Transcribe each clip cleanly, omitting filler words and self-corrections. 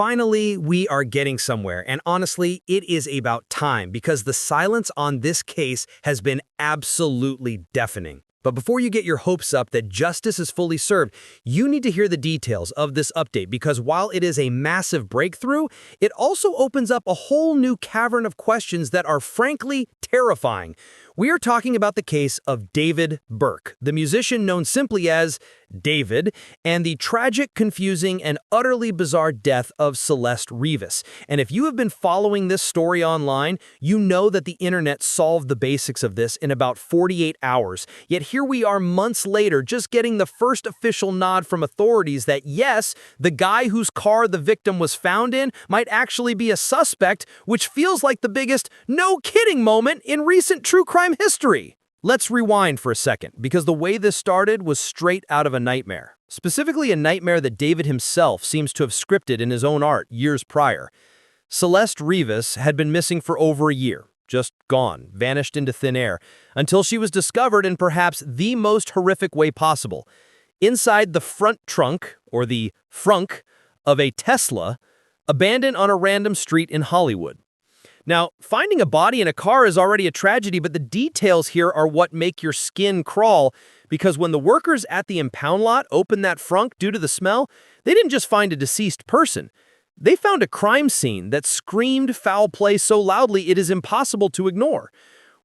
Finally, we are getting somewhere, and honestly, it is about time because the silence on this case has been absolutely deafening. But before you get your hopes up that justice is fully served, you need to hear the details of this update because while it is a massive breakthrough, it also opens up a whole new cavern of questions that are frankly terrifying. We are talking about the case of David Burke, the musician known simply as David, and the tragic, confusing, and utterly bizarre death of Celeste Rivas. And if you have been following this story online, you know that the internet solved the basics of this in about 48 hours. Yet here we are months later, just getting the first official nod from authorities that yes, the guy whose car the victim was found in might actually be a suspect, which feels like the biggest no kidding moment in recent true crime history. Let's rewind for a second, because the way this started was straight out of a nightmare. Specifically a nightmare that David himself seems to have scripted in his own art years prior. Celeste Rivas had been missing for over a year, just gone, vanished into thin air, until she was discovered in perhaps the most horrific way possible. Inside the front trunk, or the frunk, of a Tesla, abandoned on a random street in Hollywood. Now, finding a body in a car is already a tragedy, but the details here are what make your skin crawl, because when the workers at the impound lot opened that frunk due to the smell, they didn't just find a deceased person. They found a crime scene that screamed foul play so loudly it is impossible to ignore.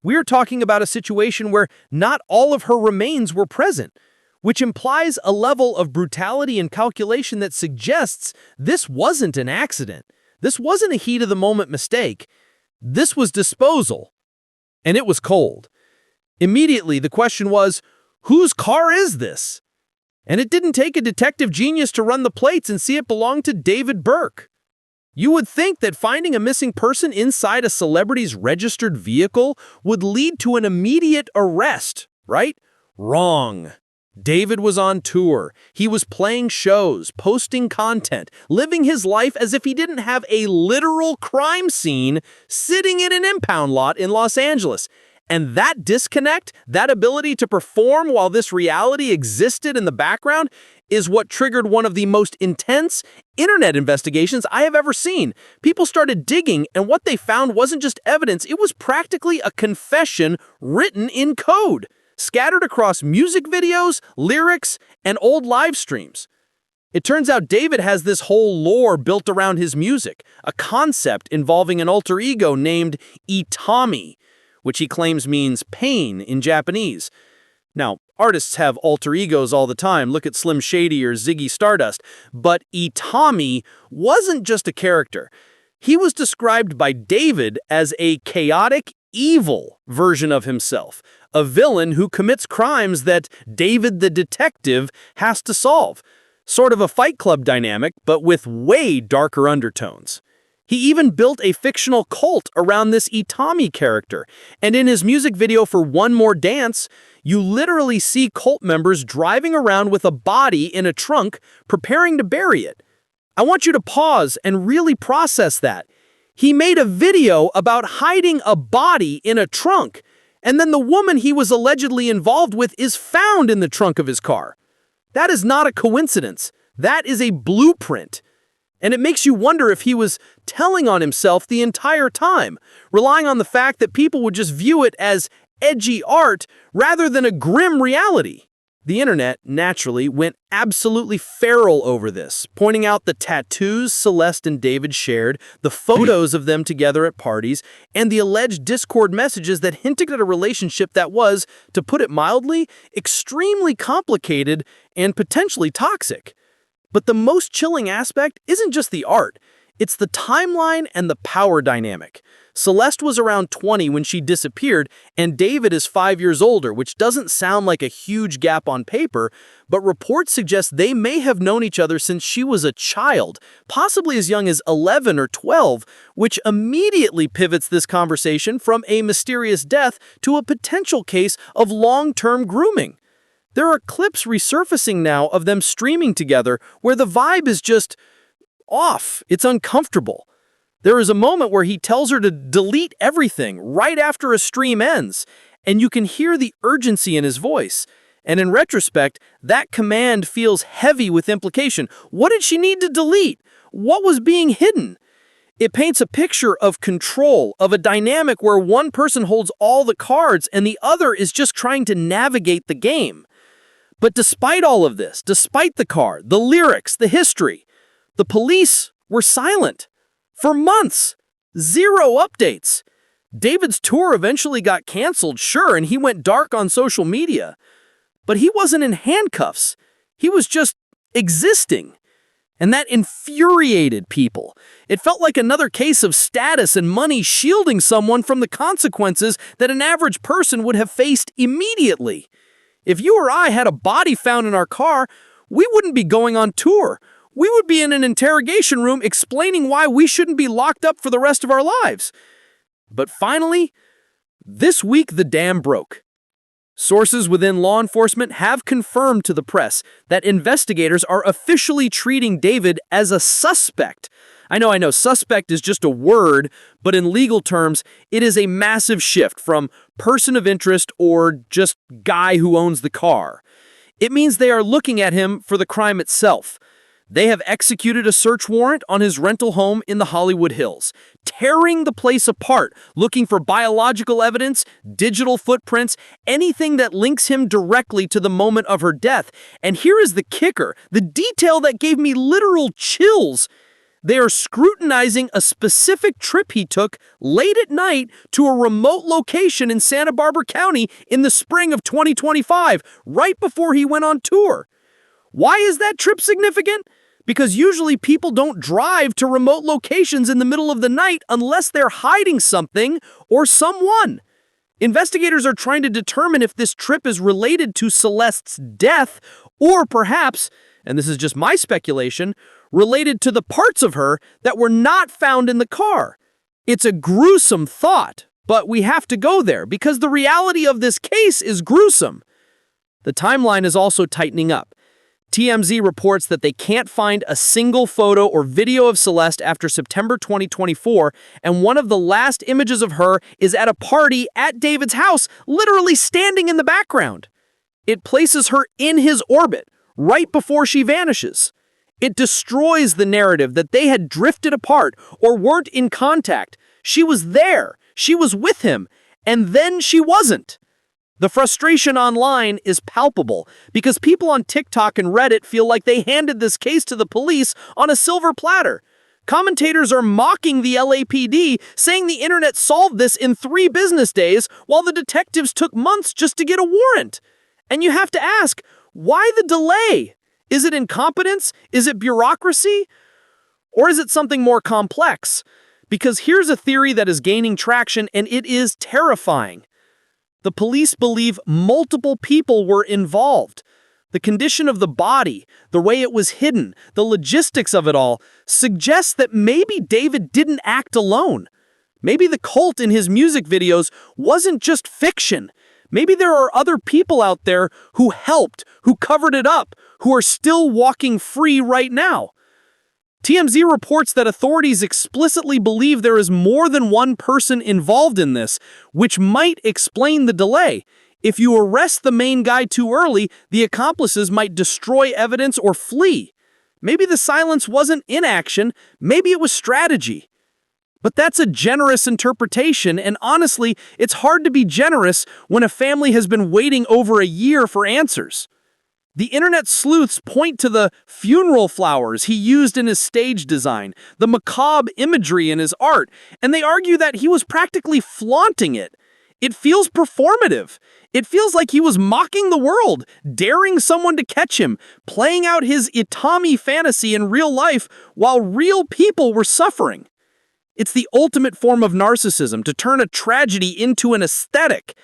We're talking about a situation where not all of her remains were present, which implies a level of brutality and calculation that suggests this wasn't an accident. This wasn't a heat-of-the-moment mistake. This was disposal, and it was cold. Immediately, the question was, whose car is this? And it didn't take a detective genius to run the plates and see it belonged to David Burke. You would think that finding a missing person inside a celebrity's registered vehicle would lead to an immediate arrest, right? Wrong. David was on tour. He was playing shows, posting content, living his life as if he didn't have a literal crime scene sitting in an impound lot in Los Angeles. And that disconnect, that ability to perform while this reality existed in the background, is what triggered one of the most intense internet investigations I have ever seen. People started digging, and what they found wasn't just evidence, it was practically a confession written in code, scattered across music videos, lyrics, and old live streams. It turns out David has this whole lore built around his music, a concept involving an alter ego named Itami, which he claims means pain in Japanese. Now, artists have alter egos all the time, look at Slim Shady or Ziggy Stardust, but Itami wasn't just a character. He was described by David as a chaotic, evil version of himself, a villain who commits crimes that David the detective has to solve. Sort of a Fight Club dynamic, but with way darker undertones. He even built a fictional cult around this Itami character, and in his music video for One More Dance, you literally see cult members driving around with a body in a trunk, preparing to bury it. I want you to pause and really process that. He made a video about hiding a body in a trunk, and then the woman he was allegedly involved with is found in the trunk of his car. That is not a coincidence. That is a blueprint. And it makes you wonder if he was telling on himself the entire time, relying on the fact that people would just view it as edgy art rather than a grim reality. The internet, naturally, went absolutely feral over this, pointing out the tattoos Celeste and David shared, the photos of them together at parties, and the alleged Discord messages that hinted at a relationship that was, to put it mildly, extremely complicated and potentially toxic. But the most chilling aspect isn't just the art, it's the timeline and the power dynamic. Celeste was around 20 when she disappeared, and David is 5 years older, which doesn't sound like a huge gap on paper, but reports suggest they may have known each other since she was a child, possibly as young as 11 or 12, which immediately pivots this conversation from a mysterious death to a potential case of long-term grooming. There are clips resurfacing now of them streaming together where the vibe is just off. It's uncomfortable. There is a moment where he tells her to delete everything right after a stream ends, and you can hear the urgency in his voice. And in retrospect, that command feels heavy with implication. What did she need to delete? what was being hidden? It paints a picture of control, of a dynamic where one person holds all the cards and the other is just trying to navigate the game. But despite all of this, despite the card, the lyrics, the history, the police were silent. For months. Zero updates. David's tour eventually got canceled, sure, and he went dark on social media. But he wasn't in handcuffs. He was just existing. And that infuriated people. It felt like another case of status and money shielding someone from the consequences that an average person would have faced immediately. If you or I had a body found in our car, we wouldn't be going on tour. We would be in an interrogation room explaining why we shouldn't be locked up for the rest of our lives. But finally, this week the dam broke. Sources within law enforcement have confirmed to the press that investigators are officially treating David as a suspect. I know, suspect is just a word, but in legal terms, it is a massive shift from person of interest or just guy who owns the car. It means they are looking at him for the crime itself. They have executed a search warrant on his rental home in the Hollywood Hills, tearing the place apart, looking for biological evidence, digital footprints, anything that links him directly to the moment of her death. And here is the kicker, the detail that gave me literal chills. They are scrutinizing a specific trip he took late at night to a remote location in Santa Barbara County in the spring of 2025, right before he went on tour. Why is that trip significant? Because usually people don't drive to remote locations in the middle of the night unless they're hiding something or someone. Investigators are trying to determine if this trip is related to Celeste's death or perhaps, and this is just my speculation, related to the parts of her that were not found in the car. It's a gruesome thought, but we have to go there because the reality of this case is gruesome. The timeline is also tightening up. TMZ reports that they can't find a single photo or video of Celeste after September 2024, and one of the last images of her is at a party at David's house, literally standing in the background. It places her in his orbit, right before she vanishes. It destroys the narrative that they had drifted apart or weren't in contact. She was there, she was with him, and then she wasn't. The frustration online is palpable because people on TikTok and Reddit feel like they handed this case to the police on a silver platter. Commentators are mocking the LAPD, saying the internet solved this in 3 business days while the detectives took months just to get a warrant. And you have to ask, why the delay? Is it incompetence? Is it bureaucracy? Or is it something more complex? Because here's a theory that is gaining traction, and it is terrifying. The police believe multiple people were involved. The condition of the body, the way it was hidden, the logistics of it all suggests that maybe David didn't act alone. Maybe the cult in his music videos wasn't just fiction. Maybe there are other people out there who helped, who covered it up, who are still walking free right now. TMZ reports that authorities explicitly believe there is more than one person involved in this, which might explain the delay. If you arrest the main guy too early, the accomplices might destroy evidence or flee. Maybe the silence wasn't inaction, maybe it was strategy. But that's a generous interpretation, and honestly, it's hard to be generous when a family has been waiting over a year for answers. The internet sleuths point to the funeral flowers he used in his stage design, the macabre imagery in his art, and they argue that he was practically flaunting it. It feels performative. It feels like he was mocking the world, daring someone to catch him, playing out his Itami fantasy in real life while real people were suffering. It's the ultimate form of narcissism, to turn a tragedy into an aesthetic.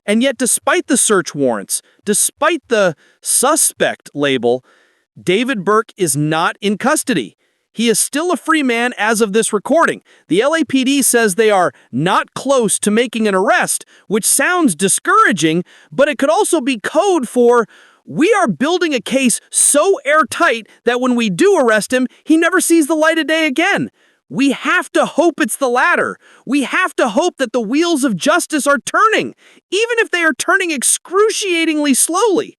And yet, despite the search warrants, despite the suspect label, David Burke is not in custody. He is still a free man as of this recording. The LAPD says they are not close to making an arrest, which sounds discouraging, but it could also be code for, we are building a case so airtight that when we do arrest him, he never sees the light of day again. We have to hope it's the latter. We have to hope that the wheels of justice are turning, even if they are turning excruciatingly slowly.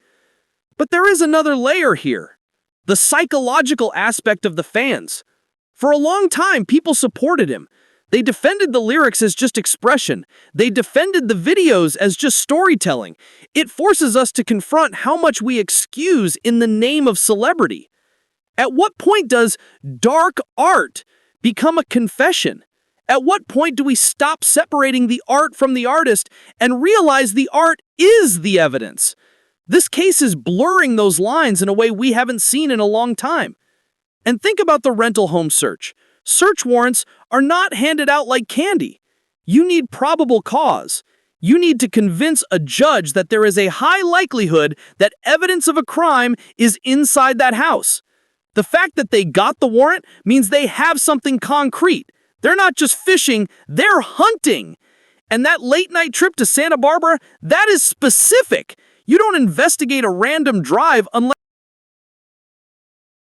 But there is another layer here. The psychological aspect of the fans. For a long time, people supported him. They defended the lyrics as just expression. They defended the videos as just storytelling. It forces us to confront how much we excuse in the name of celebrity. At what point does dark art become a confession? At what point do we stop separating the art from the artist and realize the art is the evidence? This case is blurring those lines in a way we haven't seen in a long time. And think about the rental home search. Search warrants are not handed out like candy. You need probable cause. You need to convince a judge that there is a high likelihood that evidence of a crime is inside that house. The fact that they got the warrant means they have something concrete. They're not just fishing, they're hunting. And that late-night trip to Santa Barbara, that is specific. You don't investigate a random drive unless